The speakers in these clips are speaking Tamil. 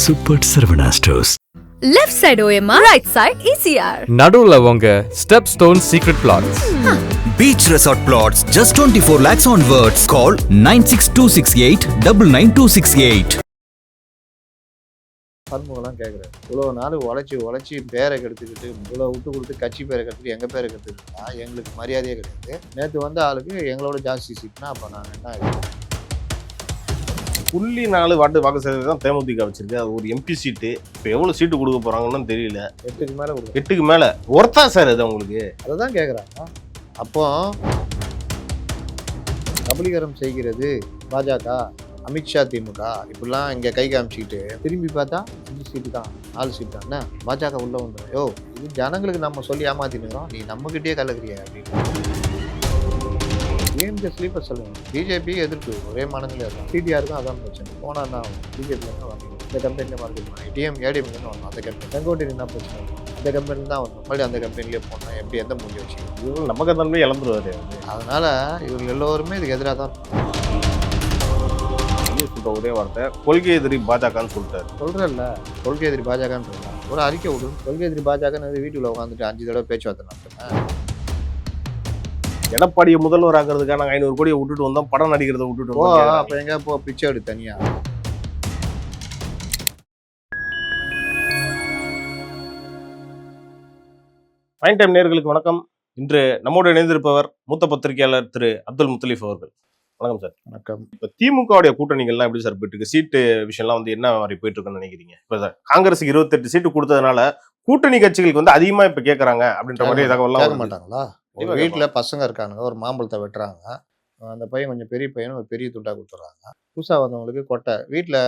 Super Sarvana Stores. Left side OMR, right side ECR. நடுவுல உங்க Stepstone Secret Plots. Beach Resort Plots just 24 lakhs onwards. Call 96268 99268. பன்முகலாம் கேட்குறாரு. இவ்வளோ நாள் உழைச்சி பேரை கெடுத்துக்கிட்டு இவ்வளோ விட்டு கொடுத்து கட்சி பேரை கெடுத்துட்டு எங்கள் பேரை கெடுத்துக்கிட்டா எங்களுக்கு மரியாதையே கிடையாது. நேற்று வந்த ஆளுக்கு எங்களோட ஜாஸ்தி சீட்னா அப்போ நாங்கள் என்ன ஆகிடும்? 0.4 வாக்கு சதவீதம் தான் தேமுதிக வச்சிருக்கு. அது ஒரு எம்பி சீட்டு. இப்போ எவ்வளோ சீட்டு கொடுக்க போறாங்கன்னு தெரியல. 8க்கு மேலே கொடுக்கும். 8க்கு மேலே ஒர்த்தா சார் அது உங்களுக்கு? அதை தான் கேட்குறாங்க. அப்போ கபலீகரம் செய்கிறது பாஜக, அமித்ஷா, திமுக இப்படிலாம் இங்கே கை காமிச்சிக்கிட்டு திரும்பி பார்த்தா 5 சீட்டு தான், 4 சீட்டு தான். என்ன பாஜக உள்ள வந்துடும்? யோ, இது ஜனங்களுக்கு நம்ம சொல்லி ஏமாத்தினுக்கிறோம், நீ நம்மகிட்டே கலக்குறிய அப்படின்னு. ஏன் ஸ்லீப்பர் சொல்லுங்க. பிஜேபி எதிர்ப்பு ஒரே மனநிலை இருக்கும். டிடிஆருக்கும் அதான் பிரச்சனை. போனால் தான் பிஜேபியிலேருந்து வரணும், இந்த கம்பெனியில் மார்க்கெட் ஏடிஎம் ஏடிஎம்லேருந்து வரணும். அந்த கம்பெனி செங்கோட்டையில் என்ன பிரச்சனை இருக்கும், அந்த கம்பெனியில் தான் வரணும். மறுபடியும் அந்த கம்பெனிலே போனால் எப்படி எந்த முடிவு வச்சு இவங்க நமக்கு தன்மை இழந்துருவாரு. அதனால இவங்க எல்லோருமே இதுக்கு எதிராக தான் சொல்ற ஒரே வார்த்தை கொள்கை எதிரி பாஜகன்னு சொல்லிட்டாரு. சொல்கிறல்ல, கொள்கை எதிரி பாஜகன்னு ஒரு அறிக்கை விடு. கொள்கை எதிரி பாஜகன்னு வீட்டுக்குள்ள உட்காந்துட்டு 5 தடவை பேச்சுவார்த்தை நடத்துறேன். எடப்பாடியை முதல்வர் ஆகிறதுக்காக 500 கோடியை விட்டுட்டு வந்தோம், படம் நடிக்கிறத விட்டுட்டு வந்தோம். அப்போ எங்க போ பிச்சை எடு தனியா. ஃபைன் டைம் நேயர்களுக்கு வணக்கம். இன்று நம்மோடு இணைந்திருப்பவர் மூத்த பத்திரிகையாளர் திரு அப்துல் முத்தலீப் அவர்கள். வணக்கம் சார். வணக்கம். இப்போ திமுகவுடைய கூட்டணிகள்லாம் எப்படி சார் போயிட்டு இருக்கு? சீட்டு விஷயம்லாம் வந்து என்ன மாதிரி போயிட்டு இருக்குன்னு நினைக்கிறீங்க? இப்போ சார் காங்கிரஸுக்கு 28 சீட்டு கொடுத்ததுனால கூட்டணி கட்சிகளுக்கு வந்து அதிகமா இப்ப கேட்கறாங்க அப்படின்ற மாதிரி தகவல்லாம் கேட்க மாட்டாங்களா? ஒரு வீட்டுல பசங்க இருக்கானுங்க, ஒரு மாம்பழத்தை வெட்டுறாங்க, அந்த பையன் கொஞ்சம் பெரிய பையனும் ஒரு பெரிய துண்டா கொடுத்துட்றாங்க. புதுசா வந்தவங்களுக்கு கொட்டை. வீட்டுல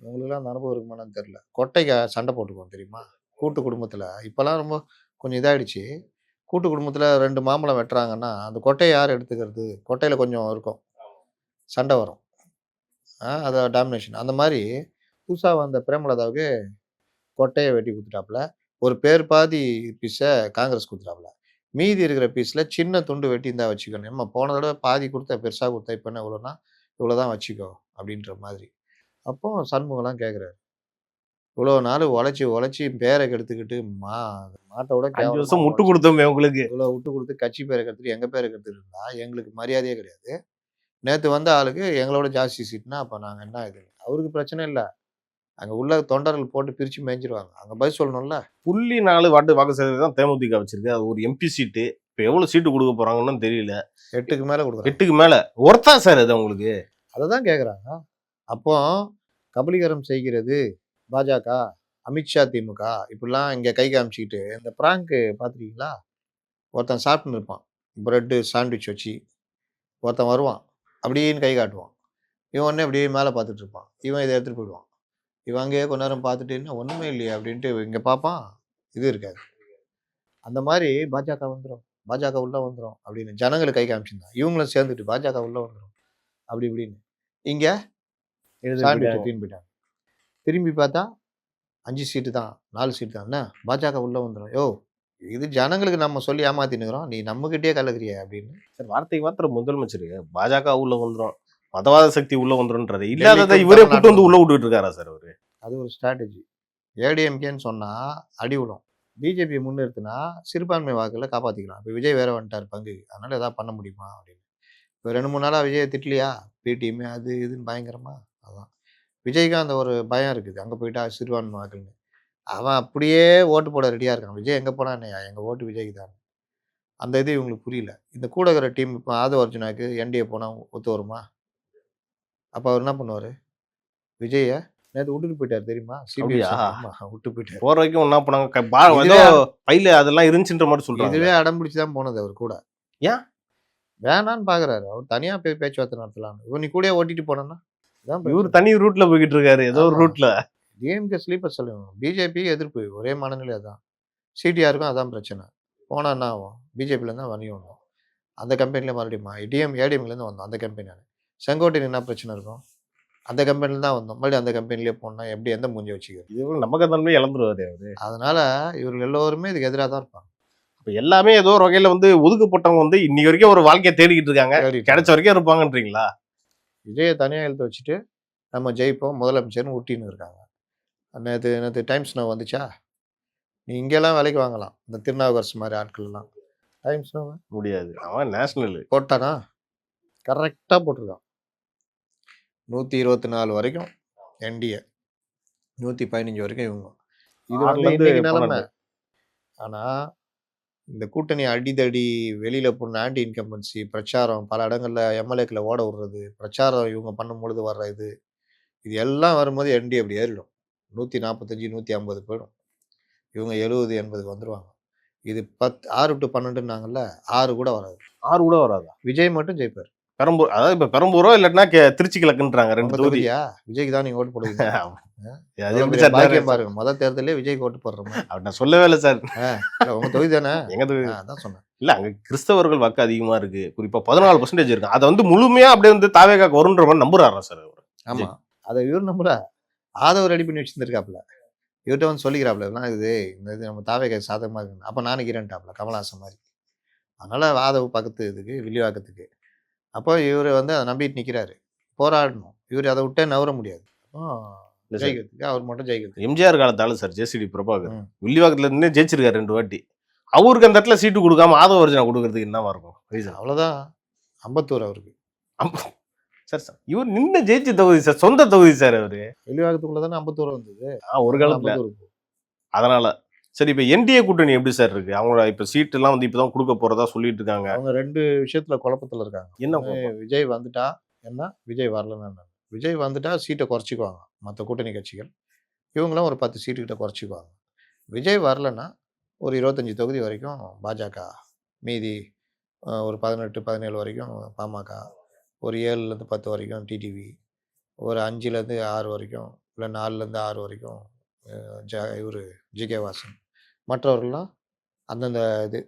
உங்களுக்குலாம் அந்த அனுபவம் இருக்குமான்னு தெரியல, கொட்டைக்கு சண்டை போட்டுக்குவோம் தெரியுமா? கூட்டு குடும்பத்துல இப்பெல்லாம் ரொம்ப கொஞ்சம் இதாயிடுச்சு. கூட்டு குடும்பத்துல 2 மாம்பழம் வெட்டுறாங்கன்னா அந்த கொட்டையை யார் எடுத்துக்கிறது? கொட்டையில கொஞ்சம் இருக்கும், சண்டை வரும், அதை டாமினேஷன். அந்த மாதிரி புதுசா வந்த பிரேமலதாவுக்கு கொட்டையை வெட்டி கொடுத்துட்டாப்புல. ஒரு பேர் பாதி பீஸை காங்கிரஸ் கொடுத்துட்டாப்புல. மீதி இருக்கிற பீஸில் சின்ன துண்டு வெட்டி இருந்தால் வச்சுக்கணும். நம்ம போன தடவை பாதி கொடுத்தா, பெருசாக கொடுத்தா, இப்போ என்ன இவ்வளோனா இவ்வளோதான் வச்சுக்கோ அப்படின்ற மாதிரி. அப்போ சண்முகம்லாம் கேட்குறாரு, இவ்வளோ நாள் உழைச்சி பேரை கெடுத்துக்கிட்டு மாட்டோட 5 வருஷம் முட்டு கொடுத்தோமே உங்களுக்கு, இவ்வளோ விட்டு கொடுத்து கட்சி பேரை கெடுத்துட்டு எங்கள் பேரை கெடுத்துட்டு இருந்தா எங்களுக்கு மரியாதையே கிடையாது. நேற்று வந்த ஆளுக்கு எங்களோட ஜாஸ்தி சீட்னா அப்போ நாங்கள் என்ன இது? அவருக்கு பிரச்சனை இல்லை, அங்கே உள்ள தொண்டர்கள் போட்டு பிரித்து மேய்ஞ்சிருவாங்க, அங்கே பதில் சொல்லணும்ல. 0.4 வாக்கு சதவீதம் தான் தேமுதிக வச்சிருக்கு. அது ஒரு எம்பி சீட்டு. இப்போ எவ்வளோ சீட்டு கொடுக்க போறாங்கன்னு தெரியல. 8க்கு மேலே கொடுக்குறாங்க. 8க்கு மேலே ஒர்த்தா சார் அது உங்களுக்கு? அதை தான் கேட்குறாங்க. அப்போ கபலீகரம் செய்கிறது பாஜக, அமித்ஷா, திமுக இப்படிலாம் இங்கே கை காமிச்சிக்கிட்டு இந்த ப்ராங்க்கு பார்த்துருக்கீங்களா? ஒருத்தன் சாப்பிட்டுன்னு இருப்பான், ப்ரெட்டு சாண்ட்விச் வச்சு ஒருத்தன் வருவான், அப்படின்னு கை காட்டுவான். இவன் உடனே அப்படியே மேலே பார்த்துட்டு இருப்பான், இவன் இதை எடுத்துகிட்டு போயிடுவான். இவன் அங்கேயே கொஞ்ச நேரம் பார்த்துட்டு என்ன ஒன்றுமே இல்லையா அப்படின்ட்டு இங்கே பார்ப்பான், இது இருக்காது. அந்த மாதிரி பாஜக வந்துடும், பாஜக உள்ளே வந்துடும் அப்படின்னு ஜனங்களை கை காமிச்சிருந்தான். இவங்களும் சேர்ந்துட்டு பாஜக உள்ளே வந்துடும் அப்படி இப்படின்னு இங்கே சாண்ட்விச் தீன் போயிட்டாங்க. திரும்பி பார்த்தா 5 சீட்டு தான், 4 சீட்டு தான். என்ன பாஜக உள்ளே வந்துடும்? யோ, இது ஜனங்களுக்கு நம்ம சொல்லி ஏமாத்தினுக்கிறோம், நீ நம்மகிட்டே கலக்குறிய அப்படின்னு. சார் வார்த்தைக்கு மாத்திரம் முதலமைச்சர் பாஜக உள்ள வந்துடும், மதவாத சக்தி உள்ள வந்துடும்ன்றது இல்லாததை இவரே கூட்டு வந்து உள்ள விட்டுட்டு இருக்காரா சார் அவரு? அது ஒரு ஸ்ட்ராட்டஜி. ஏடிஎம்கேன்னு சொன்னா அடி விடும், பிஜேபி முன்னிறுத்தினா சிறுபான்மை வாக்குல காப்பாத்திக்கலாம். இப்போ விஜய் வேற வந்துட்டார் பங்கு, அதனால ஏதாவது பண்ண முடியுமா அப்படின்னு. இப்போ 2-3 நாளா விஜயை திட்டலையா பிடிஎம் அது இதுன்னு பயங்கரமா. அதான் விஜய்க்கு அந்த ஒரு பயம் இருக்குது, அங்கே போயிட்டா சிறுபான்மை வாக்குன்னு. அவன் அப்படியே ஓட்டு போட ரெடியாக இருக்கான். விஜய் எங்கே போனா என்னையா, எங்கள் ஓட்டு விஜய்க்கு தான். அந்த இது இவங்களுக்கு புரியல. இந்த கூட இருக்கிற டீம் இப்போ ஆதவ அர்ஜுனாக்கு என்டிஏ போனால் ஒத்து வருமா? அப்போ அவர் என்ன பண்ணுவார்? விஜயை நேற்று விட்டுட்டு போயிட்டார் தெரியுமா? சிபிஐ விட்டு போயிட்டார். போற வரைக்கும் என்ன பண்ணாங்க, பையில அதெல்லாம் இருந்துச்சுன்ற மாதிரி சொல்றாங்க. இதுவே அடம் பிடிச்சி தான் போனது அவர் கூட. ஏன் வேணான்னு பாக்குறாரு, அவர் தனியா போய் பேச்சுவார்த்தை நடத்தலான்னு. இவன் நீ கூட ஓட்டிட்டு போனா இவர் தனி ரூட்ல போய்கிட்டு இருக்காரு, ஏதோ ஒரு ரூட்ல. டிஎம்கே ஸ்லீப்பர் சொல்லுங்க. பிஜேபி எதிர்ப்பு ஒரே மனநிலை தான். சிடிஆருக்கும் அதான் பிரச்சனை. போனா என்ன ஆகும்? பிஜேபியிலேருந்து தான் வணிகம் வந்தோம், அந்த கம்பெனியில் மறுபடியும் ஏடிஎம்லேருந்து வந்தோம், அந்த கம்பெனி. செங்கோட்டையில் என்ன பிரச்சனை இருக்கும்? அந்த கம்பெனியில் தான் வந்தோம், மறுபடியும் அந்த கம்பெனிலே போனால் எப்படி எந்த மூஞ்சி வச்சுக்கிறது? இது நமக்கு தன்மை இழந்துருவாரு அவரு. அதனால இவர்கள் எல்லோருமே இதுக்கு எதிராக தான் இருப்பாங்க. இப்போ எல்லாமே ஏதோ ஒரு வகையில வந்து ஒதுக்கப்பட்டவங்க வந்து இன்னைக்கு வரைக்கும் ஒரு வாழ்க்கையை தேடிக்கிட்டு இருக்காங்க, கிடைச்ச வரைக்கும் இருப்பாங்கன்றீங்களா? விஜயை தனியாக எழுத்து வச்சுட்டு நம்ம ஜெயிப்போம் முதலமைச்சர்னு ஊட்டின்னு இருக்காங்க. நேற்று டைம்ஸ் நவ் வந்துச்சா? நீ இங்கெல்லாம் விலைக்கு வாங்கலாம். இந்த திருநாவுக்கரசு மாதிரி ஆட்கள்லாம். டைம்ஸ் நவ் முடியாது. அவன் நேஷனல். போட்டானா? கரெக்டாக போட்டிருக்கான். 124 வரைக்கும் என்டிஏ, 115 வரைக்கும் இவங்க. இது வந்து இன்னைக்கு நிலைமை. ஆனால் இந்த கூட்டணி அடிதடி, வெளியில் போன ஆன்டி இன்கம்பன்சி பிரச்சாரம், பல இடங்களில் எம்எல்ஏக்களை ஓட விடுறது, பிரச்சாரம் இவங்க பண்ணும்பொழுது வர்ற இது எல்லாம் வரும்போது என்டிஏ அப்படி ஏறிடும். 145 150 போயிடும். இவங்க 70 80க்கு வந்துடுவாங்க. இது 6 to 12ன்னாங்கல்ல, 6 கூட வராது. 6 கூட வராதா? விஜய் மட்டும் ஜெயிப்பார். பெரம்பூர், அதாவது இப்போ பெரம்பூரோ இல்லைன்னா திருச்சி கிழக்குன்றாங்க 2 தொகுதி. தொகுதியா? விஜய்க்கு தான் நீங்க ஓட்டு போடுவீங்க. அது எப்படி சார் பாக்கியம் பாருங்க, முதல் தேர்தலே விஜய்க்கு ஓட்டு போடுறோம். அப்படி நான் சொல்லவே இல்லை சார். உங்க தொகுதி தானே? எங்க தொகுதி? அதான் சொன்னேன். இல்ல, அங்க கிறிஸ்தவர்கள் வாக்கு அதிகமா இருக்கு. குறிப்பா 14% இருக்கு. அதை வந்து முழுமையா அப்படியே வந்து தாவேகாக்கு வரும்ன்ற மாதிரி நம்புறாரா சார் அவர்? ஆமா, அதை இவர் நம்புறா. ஆதவர் ரெடி பண்ணி வச்சிருந்திருக்காப்ல. இவர்கிட்ட வந்து சொல்லிக்கிறாப்ல, இது இந்த இது நம்ம தாவேகாக்கு சாதகமா இருக்கு. அப்ப நானும் இரண்டாப்ல கமலஹாசன் மாதிரி. அதனால ஆதவ் பக்கத்து இதுக்கு வில்லிவாக்கத்துக்கு. அப்போ இவர் வந்து அதை நம்பிட்டு நிற்கிறாரு. போராடணும். இவர் அதை விட்டே நவர முடியாது. ஜெயிக்கிறதுக்கு அவர் மட்டும் ஜெயிக்கிறது. எம்ஜிஆர் காலத்தால சார் ஜேசிடி பிரபாகர் வில்லிவாக்கத்துல இருந்தே ஜெயிச்சிருக்காரு 2 வாட்டி. அவருக்கு அந்த இடத்துல சீட்டு கொடுக்காம ஆதவ அர்ஜுனா கொடுக்கறதுக்கு என்னவா இருக்கும்? அவ்வளவுதான். அம்பத்தூர் அவருக்கு. சார் சார் இவர் நின்று ஜெயிச்ச தொகுதி சார், சொந்த தொகுதி சார். அவரு வில்லிவாக்கத்துக்குள்ளதானே அம்பத்தூர் வந்தது ஒரு காலத்துல. அதனால சரி, இப்ப என்டிஏ கூட்டணி எப்படி சார் இருக்கு? அவங்களோட இப்ப சீட் எல்லாம் வந்து இப்பதான் கொடுக்க போறதா சொல்லிட்டு இருக்காங்க. அவங்க 2 விஷயத்துல குழப்பத்துல இருக்காங்க. என்ன? விஜய் வந்துட்டா என்ன, விஜய் வரலன்னு. விஜய் வந்துட்டா சீட்டை குறைச்சிக்குவாங்க மற்ற கூட்டணி கட்சிகள். இவங்களும் ஒரு 10 சீட்டு கிட்ட குறைச்சிக்குவாங்க. விஜய் வரலன்னா ஒரு 25 தொகுதி வரைக்கும் பாஜக, மீதி ஒரு 18 17 வரைக்கும் பாமக, ஒரு 7லேருந்து 10 வரைக்கும் டிடிவி, ஒரு 5லேருந்து 6 வரைக்கும், இல்லை 4லேருந்து 6 வரைக்கும் இவர் ஜிகே வாசன். மற்றவர்கள்லாம் அந்தந்த இது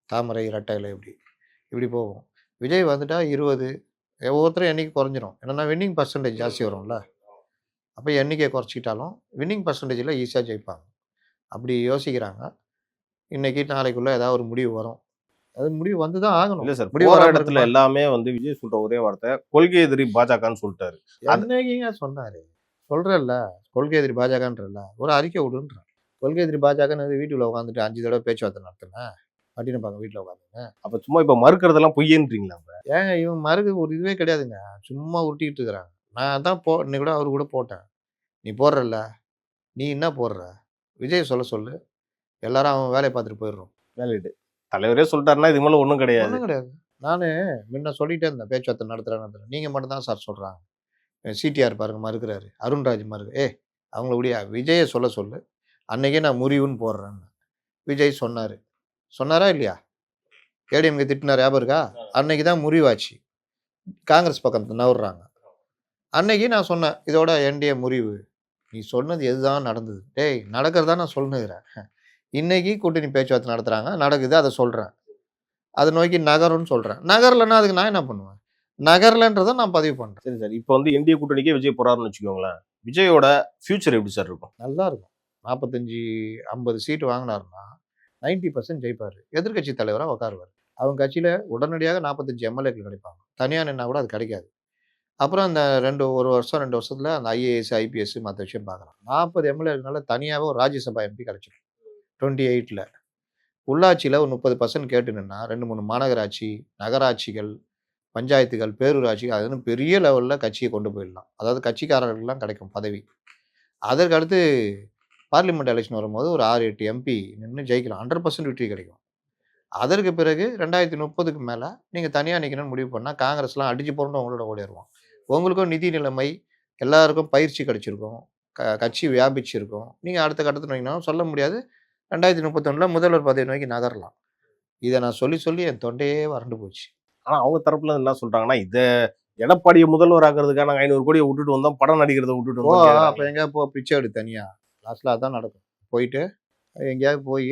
தாமரை இரட்டையில் இப்படி போகும். விஜய் வந்துட்டா 20, ஒவ்வொருத்தரும் எண்ணிக்கை குறைஞ்சிரும். என்னென்னா வின்னிங் பர்சன்டேஜ் ஜாஸ்தி வரும்ல. அப்போ எண்ணிக்கையை குறைச்சிக்கிட்டாலும் வின்னிங் பர்சன்டேஜில் ஈஸியாக ஜெயிப்பாங்க. அப்படி யோசிக்கிறாங்க. இன்னைக்கு நாளைக்குள்ளே ஏதாவது ஒரு முடிவு வரும். அது முடிவு வந்து தான் ஆகணும். இல்லை சார், முடிவு இடத்துல எல்லாமே வந்து விஜய் சொல்ற ஒரே வார்த்தை கொள்கை எதிரி பாஜகன்னு சொல்லிட்டாரு. என்னைக்குங்க சொன்னார்? சொல்கிறல்ல, கொள்கை எதிரி பாஜகன்றல்ல, ஒரு அறிக்கை விடுன்ற. கொள்கை எதிரி பாஜகன்னு வீட்டுக்குள்ள உட்காந்துட்டு 5 தடவை பேச்சுவார்த்தை நடத்தினேன் அப்படின்னு பார்க்க வீட்டில் உட்காந்துங்க. அப்போ சும்மா இப்போ மறுக்கிறதெல்லாம் பொய்யன்றீங்களா? ஏங்க இவன் மறுக்கு ஒரு இதுவே கிடையாதுங்க. சும்மா உருட்டிக்கிட்டு இருக்கிறாங்க. நான் தான் இன்னைக்கு கூட அவரு கூட போட்டேன். நீ போடுறல்ல, நீ என்ன போடுற? விஜய் சொல்லு, எல்லாரும் அவன் வேலையை பார்த்துட்டு போயிடுறோம். வேலையிட்டு தலைவரே சொல்லிட்டாருன்னா இது மேலே ஒன்றும் கிடையாது. ஒன்றும் கிடையாது. நான் முன்ன சொல்லிட்டே இருந்தேன், பேச்சுவார்த்தை நடத்துகிறேன். நீங்கள் மட்டும்தான் சார் சொல்கிறாங்க. சிடிஆர் பாருங்க மறுக்கிறாரு, அருண்ராஜ் மறுக்கு. அவங்கள விடியா, விஜயை சொல்லு, அன்னைக்கே நான் முறிவுன்னு போடுறேன்னு விஜய் சொன்னாரா இல்லையா? ஏடிஎம்கே திட்டினார், ஞாபகம் இருக்கா? அன்னைக்கு தான் முறிவாச்சு. காங்கிரஸ் பக்கம் நவர்றாங்க. அன்னைக்கு நான் சொன்னேன், இதோட என்டிஏ முறிவு. நீ சொன்னது எதுதான் நடந்தது? டேய், நடக்கிறதா நான் சொல்லுங்கிறேன். இன்னைக்கு கூட்டணி பேச்சுவார்த்தை நடத்துகிறாங்க, நடக்குது, அதை சொல்கிறேன். அதை நோக்கி நகரும்னு சொல்கிறேன். நகரலைன்னா அதுக்கு நான் என்ன பண்ணுவேன்? நகரலன்றதை நான் பதிவு பண்ணுறேன். சரி சார், இப்போ வந்து என்டிஏ கூட்டணிக்கே விஜய் போறாருன்னு வச்சுக்கோங்களேன். விஜயோட ஃபியூச்சர் எப்படி சார் இருக்கும்? நல்லா இருக்கும். 45 50 சீட்டு வாங்கினாருன்னா 90% ஜெயிப்பார். எதிர்கட்சி தலைவராக உட்காருவார். அவங்க கட்சியில் உடனடியாக 45 எம்எல்ஏக்கள் கிடைப்பாங்க. தனியாக நின்னா கூட அது கிடைக்காது. அப்புறம் அந்த 1 வருஷம் 2 வருஷத்தில் அந்த ஐஏஎஸ் ஐபிஎஸ் மற்ற விஷயம் பார்க்கலாம். 40 எம்எல்ஏனால தனியாகவே ஒரு ராஜ்யசபா எம்பி கிடைச்சிடும். 28ல் உள்ளாட்சியில் ஒரு 30% கேட்டு நின்னா 2 3 மாநகராட்சி, நகராட்சிகள், பஞ்சாயத்துகள், பேரூராட்சி, அதுன்னு பெரிய லெவலில் கட்சியை கொண்டு போயிடலாம். அதாவது கட்சிக்காரர்களுக்கெல்லாம் கிடைக்கும் பதவி. அதற்கு அடுத்து பார்லிமெண்ட் எலெக்ஷன் வரும்போது ஒரு 6 8 எம்பி நின்று ஜெயிக்கலாம். 100% வெற்றி கிடைக்கும். அதற்கு பிறகு 2030க்கு மேலே நீங்கள் தனியாக நிற்கணும்னு முடிவு பண்ணால் காங்கிரஸ்லாம் அடிச்சு போட்டு உங்களோட ஓடிடுவோம். உங்களுக்கும் நிதி நிலைமை, எல்லாருக்கும் பயிற்சி கிடைச்சிருக்கும், கட்சி வியாபிச்சிருக்கும். நீங்கள் அடுத்த கட்டத்தில் நோக்கினாலும் சொல்ல முடியாது. 2031 முதல்வர் பதவி நோக்கி நகரலாம். இதை நான் சொல்லி என் தொண்டையே வறண்டு போச்சு. ஆனால் அவங்க தரப்புல என்ன சொல்றாங்கன்னா, இதை எடப்பாடியை முதல்வர் ஆகிறதுக்காக நாங்கள் 500 கோடியை விட்டுட்டு வந்தோம், படம் நடிக்கிறத விட்டுட்டு வந்தோம். அப்போ எங்கேயா பிச்சை எடு தனியாக. லாஸ்ட்டில் அதான் நடக்கும். போயிட்டு எங்கேயாவது போய்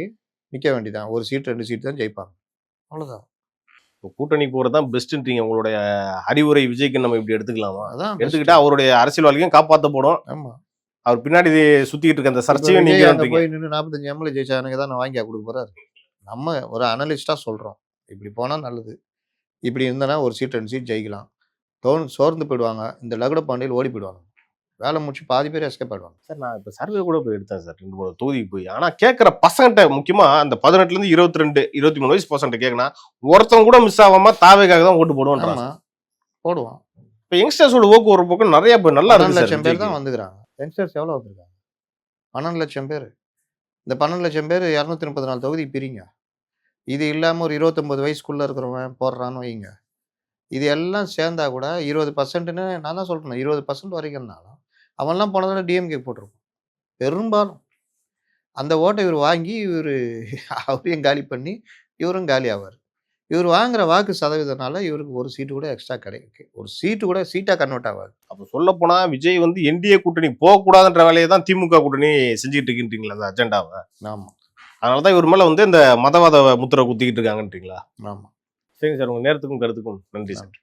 நிற்க வேண்டியதான். 1 சீட் 2 சீட் தான் ஜெயிப்பாங்க. அவ்வளோதான். இப்போ கூட்டணிக்கு போகிறது தான் பெஸ்ட்டுன்றீங்க. உங்களுடைய அறிவுரை விஜய்க்கு நம்ம இப்படி எடுத்துக்கலாமா? அதான் எடுத்துக்கிட்டா அவருடைய அரசியல் வாழ்க்கையும் காப்பாற்றப்படும். ஆமாம். அவர் பின்னாடி சுற்றிக்கிட்டு இருக்க அந்த சர்ச்சையும் நீங்கள் போய் நின்று 45 எம்எல்ஏ ஜெயிச்சா எனக்கு தான் நான் வாங்கி கொடுக்க போகிறாரு. நம்ம ஒரு அனலிஸ்டாக சொல்கிறோம், இப்படி போனால் நல்லது, இப்படி இருந்தனா 1 சீட் 2 சீட் ஜெயிக்கலாம். சோர்ந்து போயிடுவாங்க. இந்த லகுட பாண்டியில் ஓடி போயிடுவாங்க. வேலை முடிச்சு பாதி பேர் எஸ்கேப் ஆயிடுவாங்க. சார் நான் இப்போ சர்வே கூட போய் எடுத்தேன் சார் 2-3 தொகுதிக்கு போய். ஆனா கேட்குற பசங்கிட்ட முக்கியமா அந்த 18ல இருந்து 22, 23 வயசு பசங்கிட்ட கேட்கனா ஒருத்தவங்க கூட மிஸ் ஆகாம தாவேக்காக தான் ஓட்டு போடுவோன்றாங்க. ஆமா போடுவான். இப்போ யங்ஸ்டர்ஸோட ஒரு பக்கம் நிறைய பேர் நல்லா 12 இருக்கு சார். லட்சம் பேர் தான் வந்துக்கிறாங்க. யங்ஸ்டர்ஸ் எவ்வளோ வந்திருக்காங்க? 12 லட்சம் பேர். இந்த 12 லட்சம் பேர் 234 தொகுதி பிரிங்க. இது இல்லாமல் ஒரு 29 வயசுக்குள்ளே இருக்கிறவன் போடுறான்னு வைங்க. இது எல்லாம் சேர்ந்தா கூட 20%ன்னு நான் தான் சொல்கிறேன். 20% வரைக்கும்னாலும் அவன்லாம் போன தடவை டிஎம்கே போட்டிருப்பான் பெரும்பாலும். அந்த ஓட்டை இவர் வாங்கி அவரையும் காலி பண்ணி இவரும் காலி ஆவார். இவர் வாங்குற வாக்கு சதவீதனால இவருக்கு ஒரு சீட்டு கூட எக்ஸ்ட்ரா கிடைக்கும். ஒரு சீட்டு கூட சீட்டாக கன்வெர்ட் ஆகாது. அப்போ சொல்ல போனா விஜய் வந்து என்டிஏ கூட்டணி போகக்கூடாதுன்ற வேலையை தான் திமுக கூட்டணி செஞ்சுட்டு இருக்கின்றீங்களா அந்த அஜெண்டாவை? ஆமாம் அதனாலதான் இவர் மேல வந்து இந்த மதவாத முத்திரை குத்திக்கிட்டு இருக்காங்கன்றீங்களா? ஆமாம். சரிங்க சார், உங்க நேரத்துக்கும் கருத்துக்கும் நன்றி சார்.